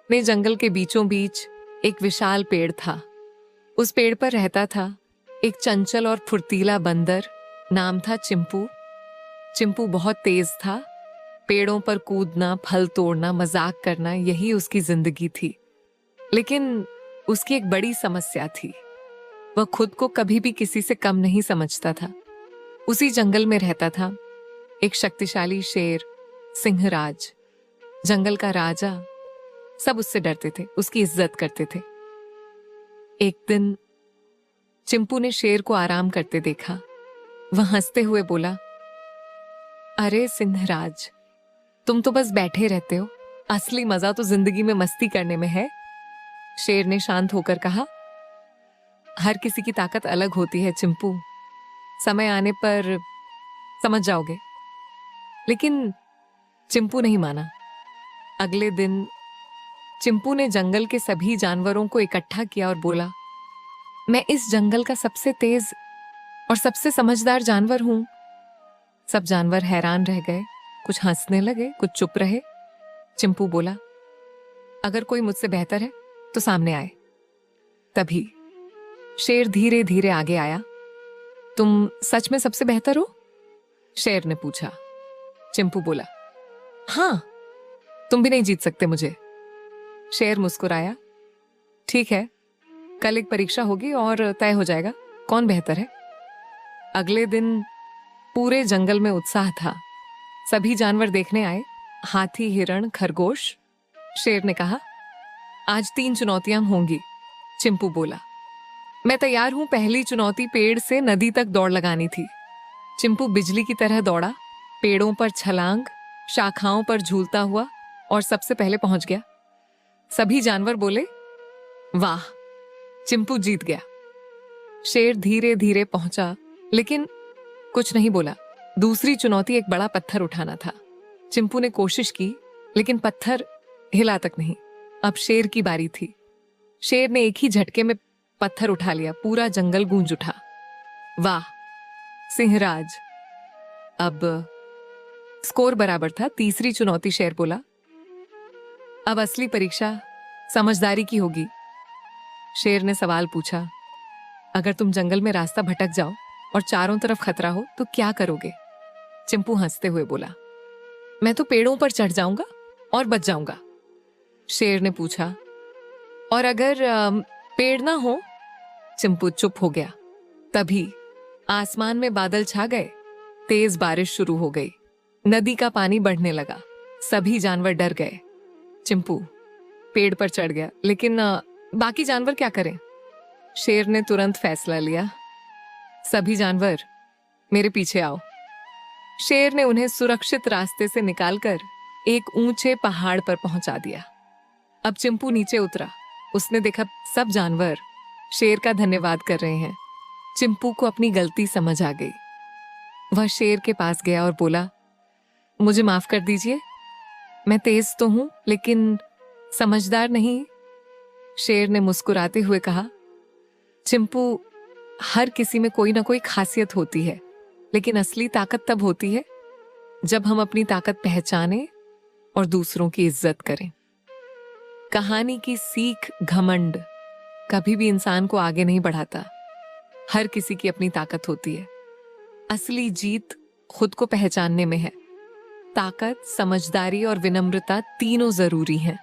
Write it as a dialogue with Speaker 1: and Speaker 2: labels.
Speaker 1: में जंगल के बीचों बीच एक विशाल पेड़ था। उस पेड़ पर रहता था एक चंचल और फुर्तीला बंदर। नाम था चिंपू। चिंपू बहुत तेज था। पेड़ों पर कूदना, फल तोड़ना, मजाक करना, यही उसकी जिंदगी थी। लेकिन उसकी एक बड़ी समस्या थी। वह खुद को कभी भी किसी से कम नहीं समझता था। उसी जंगल में रहता था एक शक्तिशाली शेर, सिंहराज, जंगल का राजा। सब उससे डरते थे, उसकी इज्जत करते थे। एक दिन चिंपू ने शेर को आराम करते देखा। वह हंसते हुए बोला, अरे सिंहराज, तुम तो बस बैठे रहते हो, असली मजा तो जिंदगी में मस्ती करने में है। शेर ने शांत होकर कहा, हर किसी की ताकत अलग होती है चिंपू, समय आने पर समझ जाओगे। लेकिन चिंपू नहीं माना। अगले दिन चिंपू ने जंगल के सभी जानवरों को इकट्ठा किया और बोला, मैं इस जंगल का सबसे तेज और सबसे समझदार जानवर हूं। सब जानवर हैरान रह गए, कुछ हंसने लगे, कुछ चुप रहे। चिंपू बोला, अगर कोई मुझसे बेहतर है तो सामने आए। तभी शेर धीरे धीरे आगे आया। तुम सच में सबसे बेहतर हो? शेर ने पूछा। चिंपू बोला, हाँ, तुम भी नहीं जीत सकते मुझे। शेर मुस्कुराया, ठीक है, कल एक परीक्षा होगी और तय हो जाएगा कौन बेहतर है। अगले दिन पूरे जंगल में उत्साह था। सभी जानवर देखने आए, हाथी, हिरण, खरगोश। शेर ने कहा, आज 3 चुनौतियां होंगी। चिंपू बोला, मैं तैयार हूं। पहली चुनौती पेड़ से नदी तक दौड़ लगानी थी। चिंपू बिजली की तरह दौड़ा, पेड़ों पर छलांग, शाखाओं पर झूलता हुआ और सबसे पहले पहुंच गया। सभी जानवर बोले, वाह, चिंपू जीत गया। शेर धीरे धीरे पहुंचा, लेकिन कुछ नहीं बोला। दूसरी चुनौती एक बड़ा पत्थर उठाना था। चिंपू ने कोशिश की, लेकिन पत्थर हिला तक नहीं। अब शेर की बारी थी। शेर ने एक ही झटके में पत्थर उठा लिया। पूरा जंगल गूंज उठा। वाह सिंहराज। अब स्कोर बराबर था। तीसरी चुनौती शेर बोला, अब असली परीक्षा समझदारी की होगी। शेर ने सवाल पूछा, अगर तुम जंगल में रास्ता भटक जाओ और चारों तरफ खतरा हो तो क्या करोगे? चिंपू हंसते हुए बोला, मैं तो पेड़ों पर चढ़ जाऊंगा और बच जाऊंगा। शेर ने पूछा, और अगर पेड़ ना हो? चिंपू चुप हो गया। तभी आसमान में बादल छा गए। तेज बारिश शुरू हो गई। नदी का पानी बढ़ने लगा। सभी जानवर डर गए। चिंपू पेड़ पर चढ़ गया, लेकिन बाकी जानवर क्या करें? शेर ने तुरंत फैसला लिया, सभी जानवर मेरे पीछे आओ। शेर ने उन्हें सुरक्षित रास्ते से निकालकर एक ऊंचे पहाड़ पर पहुंचा दिया। अब चिंपू नीचे उतरा। उसने देखा सब जानवर शेर का धन्यवाद कर रहे हैं। चिंपू को अपनी गलती समझ आ गई। वह शेर के पास गया और बोला, मुझे माफ कर दीजिए, मैं तेज तो हूं लेकिन समझदार नहीं। शेर ने मुस्कुराते हुए कहा, चिंपू, हर किसी में कोई ना कोई खासियत होती है, लेकिन असली ताकत तब होती है जब हम अपनी ताकत पहचानें और दूसरों की इज्जत करें। कहानी की सीख, घमंड कभी भी इंसान को आगे नहीं बढ़ाता। हर किसी की अपनी ताकत होती है। असली जीत खुद को पहचानने में है। ताकत, समझदारी और विनम्रता तीनों जरूरी हैं।